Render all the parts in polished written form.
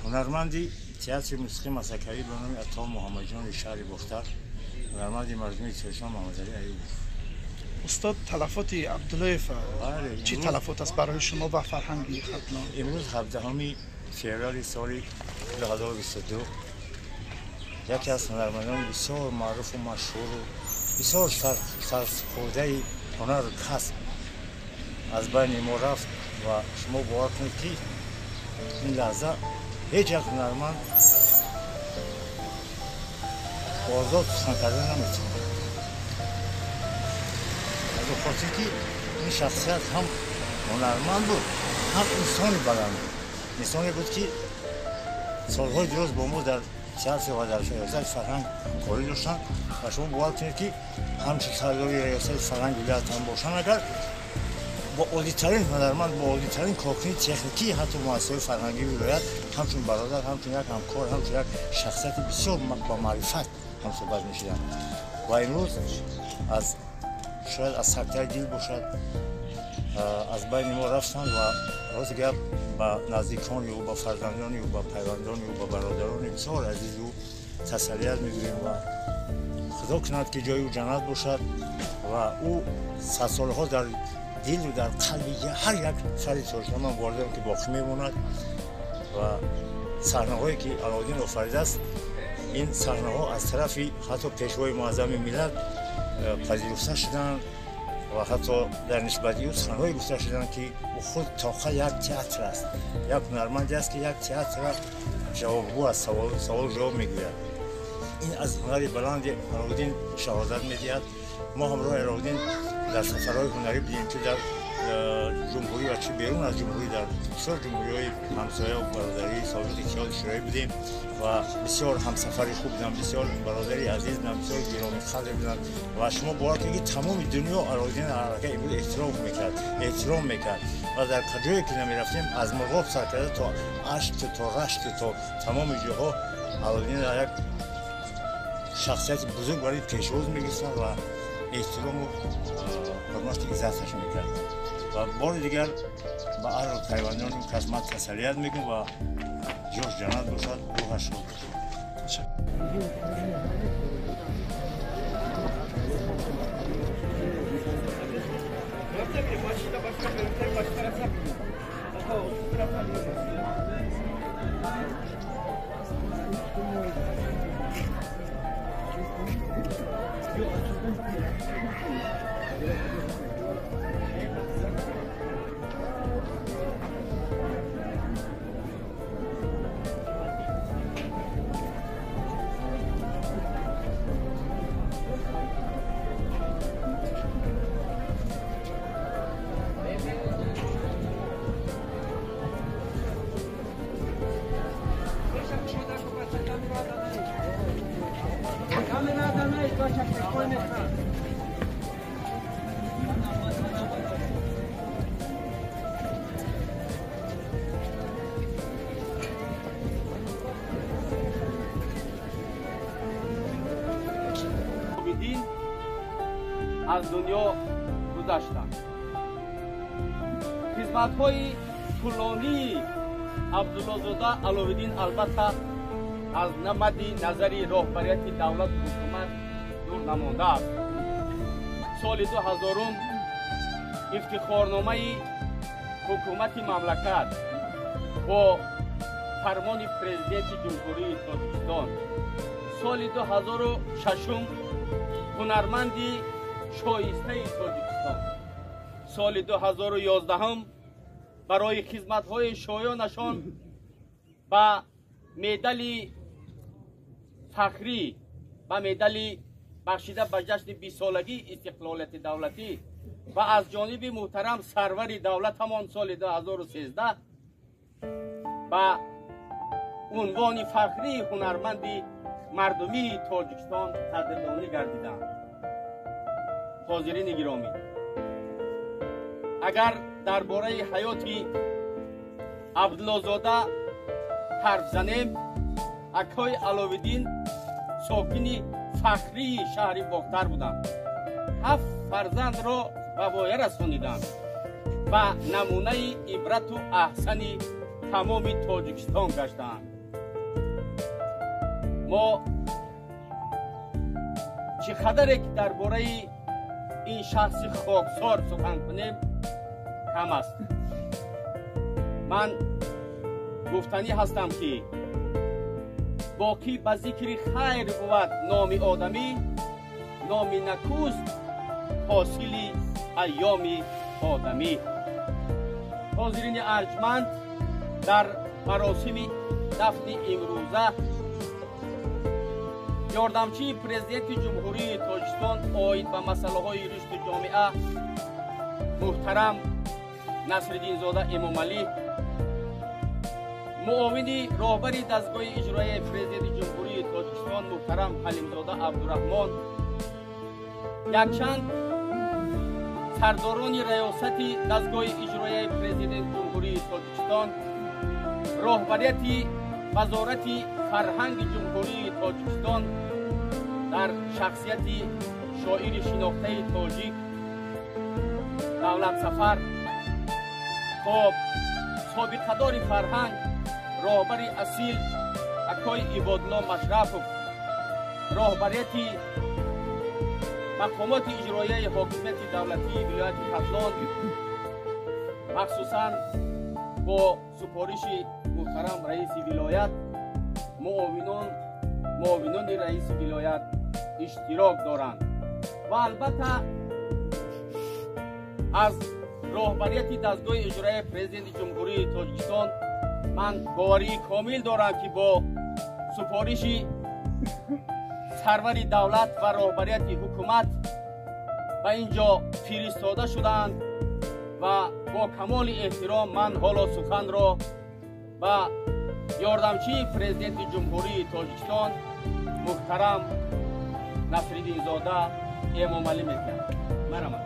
هنرمندی تئاتر موسیقی مسکری به نام عطا محمد جان شهری بختر، هنرمندی مردمی چشم محمد علی ایوب. استاد تلفات عبداللطیف چی تلفات است برای شما و فرهنگی ختنا؟ امروز 17 فوریه سال 2022 یکی از هنرمندان بسیار معروف و مشهور و بسیار سرخورده هنر کسب از بین ما رفت و شما باور کنید که این لحظه هیچ یک هنرمند آزاد سخن کردن نمیتونه. از خاطر که این شخصیت هم هنرمند بود هم انسانی بلند بود، انسانی بود که سالهای دراز با ما در تئاتر و در ریاست فرهنگ کاری داشتن و شما باور کنید که همچون سرداری ریاست فرهنگ ولایت هم باشن اگر با عالی‌ترین هنرمند با عالی‌ترین کارکنی تکنیکی حتی مؤسسه فرهنگی ولایت همچون برادر همچون یک همکار همچون یک شخصیت بسیار با معرفت هم صحبت می‌شدن و امروز از شاید از سکته دل باشد از بین ما رفتن و راست گپ با نزدیکان و با فرزندان و با پیوندان و با برادران بسیار عزیز و تسلیت می‌گوییم و خدا کند که جای او جنت باشد و او سالها در دل و در قلب هر یک فرد ترجمه من واردم که باقی میماند و صحنه‌هایی که علادین آفریده است این صحنه‌ها از طرف حتی پیشوای معظم ملت پذیرفته شدند و حتی در نسبت او صحنه‌هایی گفته شدند که او خود طاقه یک تئاتر است، یک هنرمندی است که یک تئاتر جوابگو از سوال جواب میگوید. این از هنر بلند علادین شهادت میدهد. ما همراه علادین در سفرهای هنری بودیم که در جمهوری و چه بیرون از جمهوری در بسیار جمهوری‌های همسایه و برادری سابق اتحاد شوروی بودیم و بسیار همسفری خوب بودن، بسیار برادری عزیز بودن، بسیار گرامی قدر بودن و شما باور کنید که تمام دنیا علادین حرکت امروز احترام میکرد و در کجایی که نمیرفتیم از مرغاب سر کرده تا اشت تا رشت تا تمام جاها علادین یک شخصیت بزرگ برای پیشواز میگیستن و احترام و حرمت عزتش میکرد و بار دیگر با هر پیوندان و قسمت تسلیت میگم و جوش جنت باشد، روحش شاد باشد. از دنیا گذشتند. خدمت‌های طولانی عبدالله‌زاده علاوالدین البته از نمد نظری راهبریت دولت و حکومت دور نمانده است. سال 2000 افتخارنامه حکومت مملکت با فرمان پرزیدنت جمهوری تاجیکستان، سال 2006 هنرمندی شایسته تاجیکستان، سال 2011 برای خدمت‌های شایانشان با مدال فخری و مدال بخشیده به جشن 20 سالگی استقلالیت دولتی و از جانب محترم سرور دولت همان سال 2013 با عنوان فخری هنرمند مردمی تاجیکستان قدردانی گردیدند. حاضرین گرامی، اگر درباره حیات عبدالله‌زاده حرف زنیم، اکای علاوالدین ساکن فخری شهر باختر بودند. 7 فرزند را به وایه رسانیدند و نمونه عبرت و احسن تمام تاجیکستان گشتند. ما چقدر که درباره این شخص خاکسار سخن کنیم کم است. من گفتنی هستم که باقی به ذکر خیر بود نام آدمی، نام نکوست حاصل ایام آدمی. حاضرین ارجمند، در مراسم دفن امروزه یاردمچی پرزیدنت جمهوری تاجیکستان آید به مسئله های رشد جامعه محترم نصرالدین زاده امامعلی، معاون راهبر دستگاه اجرایی پرزیدنت جمهوری تاجیکستان محترم حلیمزاده عبدالرحمن، یکچند سرداران ریاست دستگاه اجرایی پرزیدنت جمهوری تاجیکستان، راهبریت وزارت فرهنگ جمهوری تاجیکستان در شخصیت شاعر شناخته تاجیک دولت سفر، خب سابقه‌دار فرهنگ راهبر اصیل اکای عبادالله مشرفوف، راهبریت مقامات اجرایی حاکمیت دولتی ولایت کتلان، مخصوصاً با سپارش محترم رئیس ولایت، معاونان رئیس ولایت اشتراک دارند و البته از راهبریت دستگاه اجرایی پرزیدنت جمهوری تاجیکستان من باوری کامل دارم که با سپارش سرور دولت و راهبریت حکومت به اینجا فرستاده شدند و با کمال احترام من حالا سخن را به یاردمچی پرزیدنت جمهوری تاجیکستان محترم نصرالدین زاده امامعلی می‌کنم. مرحبا.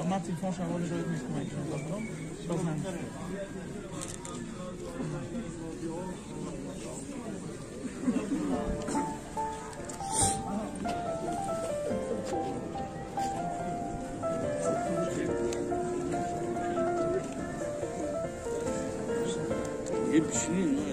من تلفن شما رو روی میکنم بازم یه بشینی نه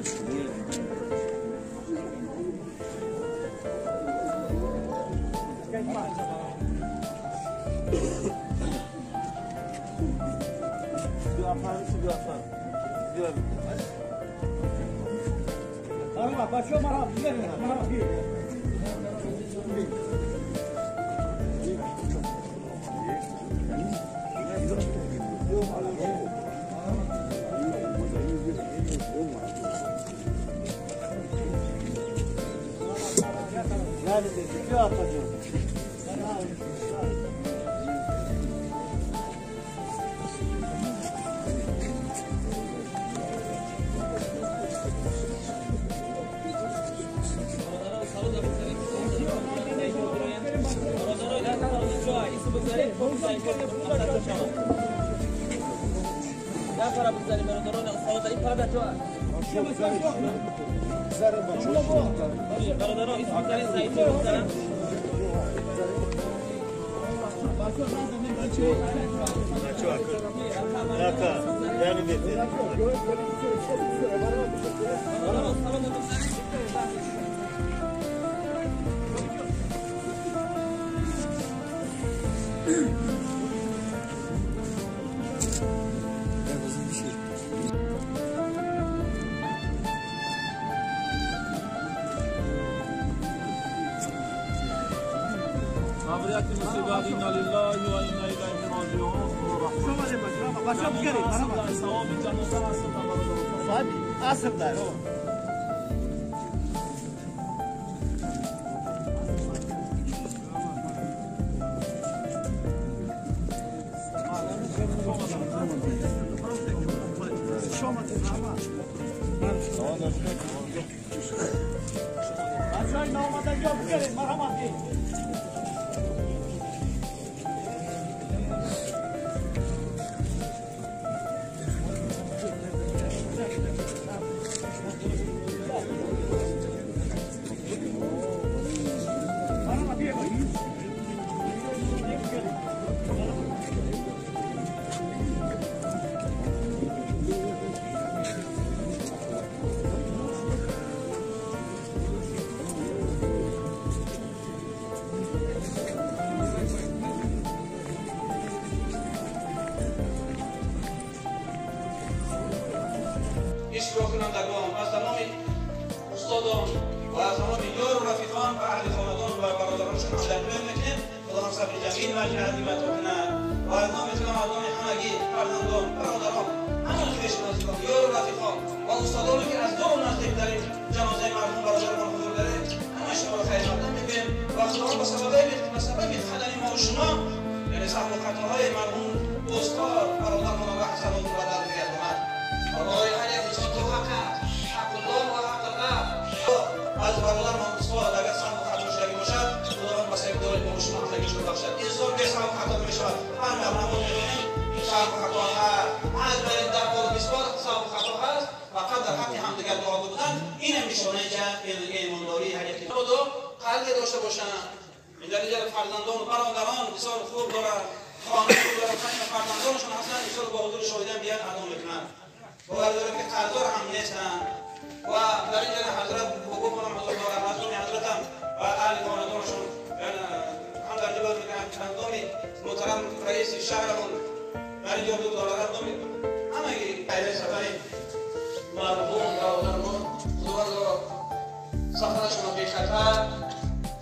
مبریت مصیبت اینا لله و اینا الیه راجعون باشا بگیرید مرحبا ثواب جنازه هست صاحب عصر داره باشای نامدن یا بگیرید مرحبا اشتراک کنندگان از تمام استادان و از تمام یار و رفیقان و اهل خاندان و برادرانشون تشکر میکنیم. خدا صبر جمیل و عظیمت کنه و از نام مردان همگی فرزندان برادران همه خویش نزدیکان یار و رفیقان و استادانی که از دور نزدیک در این جنازه مرحوم برادرمان حضور داره همه شما خیر مقدم میگیم و خدا به سبب خدمت ما و شما یعنی سهم و خطاهای مرحوم دوستار برادرمان و حسنات و بدل میگردد. والله هر یک انسان تو حق الله و حق الله از برادر من سوال اگر سهم و خطا شده باشد خداوند واسه دور به شما خیلی شده باشد انسان به سهم و خطا میشود هر مردم میبینیم سهم و خطا هست از برای در قول بسیار سهم و خطا هست فقط در حق هم دیگر دعا بودن این هم نشانه که ایمانداری هر یکی دو قلب داشته باشن این در اینجا فرزندان و برادران بسیار خوب دارن خانه خوب دارن فرزندانشون اصلا بسیار با حضور شاهدان بیان اعلام میکنن باور دارم که قدر هم نیستن و در اینجا حضرت حقوق کنم حضور دارم مظلوم حضرت هم و اهل خاندانشون هم در جبال میکنم چندامی محترم رئیس شهرمون در اینجا حضور دارم همگی خیلی سفری مرحوم برادرمون خداوند سفرشون بی خطر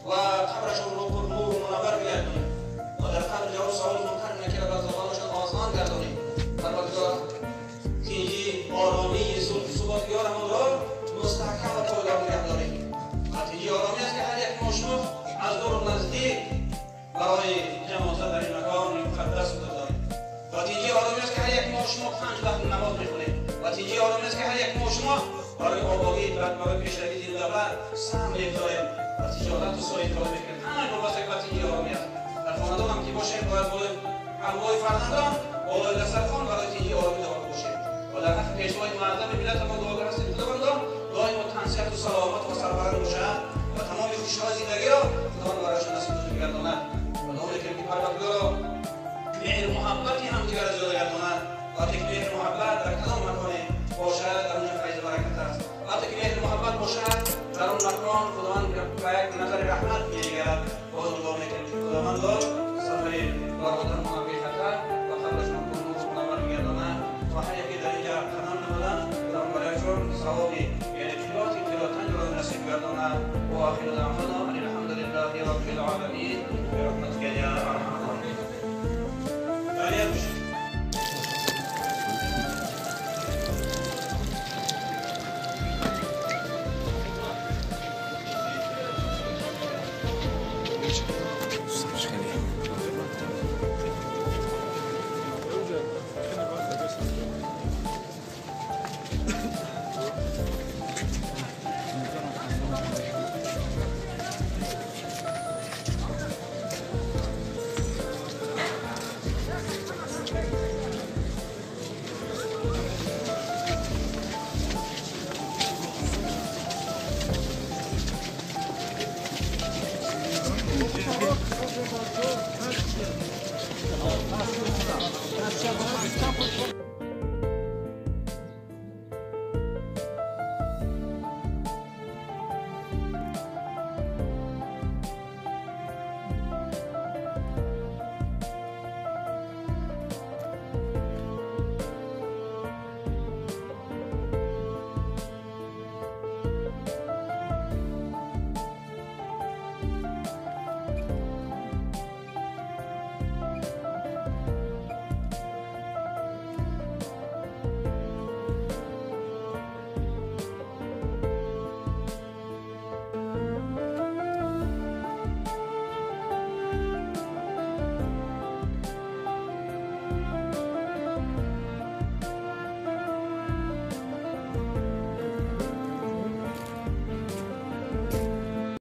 و قبرشون رو پر نور و منور بگردونیم و در قبر جواب سوال منکر نکرد از زبانشون آسان گردونیم پروردگار تیجی آرامی ثباتیارمون را مستحکم و پایدار نگه داریم و تیجی آرامی است که هر یک ما شما از دور و نزدیک برای جماعت در این مکان مقدس داریم و تیجی آرامی است که هر یک ما شما 5 وقت نماز میخونیم و تیجی آرامی است که هر یک ما شما برای آبادی و برای پیشروی دین دولت سهم می‌گذاریم و تجارت و سایر کار می‌کنیم همین واسه که تیجی آرامی است در خاندان هم که باشیم باید همراه فرزندان بالای دسترخوان برای تیجی آرامی داشته باشیم و در حق پیشوای معظم ملت ما دعاگر هستیم خداوند دائم تنصیحت و سلامت و سربلند باشند و تمام خوشی‌های زندگی را خداوند برایشان نصیب بگرداند و دعا می‌کنیم که پروردگار مهر محبتی هم دیگر از زیاده گرداند وقتی که مهر محبت در کدام مکانی باشد در اونجا فیض برکت است وقتی که مهر محبت باشد در اون مکان خداوند به یک نظر رحمت می‌نگرد باز دعا می‌کنیم که خداوند سفر برادرمان بی خطر و قبرشان پر نور و منور بگرداند و هر یکی در اینجا قدم نهادند خداوند برایشان ثوابی یعنی طلاتنج را نصیب گرداند و آخر دعوانا ان الحمد لله رب العالمین برحمتک یا ارحم الراحمین. Gracias.